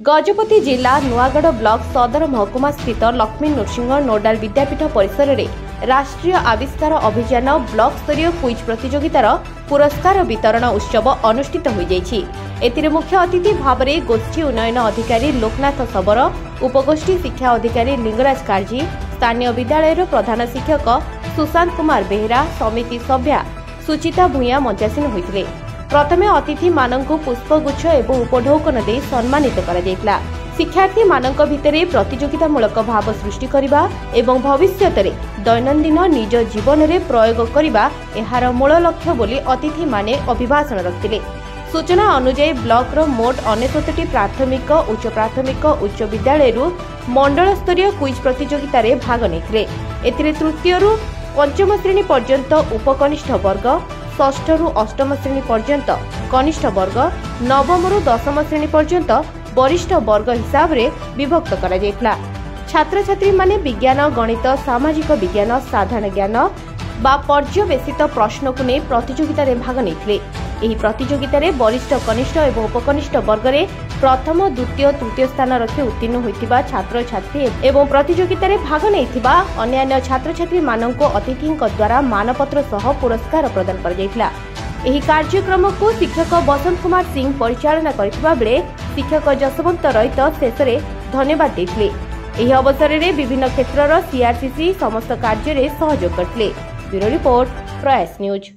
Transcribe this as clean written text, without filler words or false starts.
गजपति जिला नुआगढ़ ब्लॉक सदर महकुमा स्थित लक्ष्मी नृसिंह नोडाल विद्यापीठ परिसर में राष्ट्रीय आविष्कार अभियान ब्लॉक स्तरीय क्विज प्रतियोगितार पुरस्कार वितरण उत्सव अनुष्ठित हो जाइछि। मुख्य अतिथि भाव में गोष्ठी उन्नयन अधिकारी लोकनाथ सबर, उपगोष्ठी शिक्षा अधिकारी लिंगराज काजी, स्थानीय विद्यालय प्रधान शिक्षक सुशांत कुमार बेहेरा, समिति सभ्या सुचिता भूया मंचासीन होते। प्रथमे अतिथि मानंकु पुष्पगुच्छ एवं उपढौकन दे सम्मानित करा जायतिला। शिक्षार्थी मानंक भितरे प्रतियोगितामूलक भाव सृष्टि करिबा एवं भविष्यतरे दैनंदिन निज जीवन में प्रयोग करिबा एहार मूल लक्ष्य बोली अतिथि माने अभिभाषण रखिले। सूचना अनुसार ब्लॉक रो मोट 69टी प्राथमिक उच्च प्राथमिक उच्च विद्यालय मंडल स्तरीय क्विज प्रतियोगिता रे भाग नेथिले। एथिरे तृतीय रु पंचम श्रेणी पर्यंत उपकनिष्ठ वर्ग, षष्ठ रु अष्टम श्रेणी पर्यंत कनिष्ठ वर्ग, नवम रु दशम श्रेणी पर्यंत वरिष्ठ वर्ग हिसाब रे विभक्त करा जायतिला। छात्र छात्री माने विज्ञान, गणित, सामाजिक विज्ञान, साधारण ज्ञान बा पर्यवेसित प्रश्न को नहीं प्रतियोगिता रे भाग नेथिले। एही प्रतियोगिता रे वरिष्ठ, कनिष्ठ एवं उपकनिष्ठ वर्ग रे प्रथम, द्वितीय, तृतीय स्थान रखी उत्तीर्ण होइतिबा छात्र छात्री एवं प्रतियोगिता रे भाग नेइथिबा अन्य छात्र छात्री माननको अतिथिଙ୍କ द्वारा मानपत्र सह पुरस्कार प्रदान कर जायतिला। एही कार्यक्रम को शिक्षक बसंत कुमार सिंह परिचालना करथिबा बेले शिक्षक जसवंत रहित शेष रे धन्यवाद देथिले। एही अवसर रे विभिन्न क्षेत्रर सीआरसीसी समस्त कार्य रे सहयोग करथिले। ब्यूरो रिपोर्ट, प्रयास न्यूज।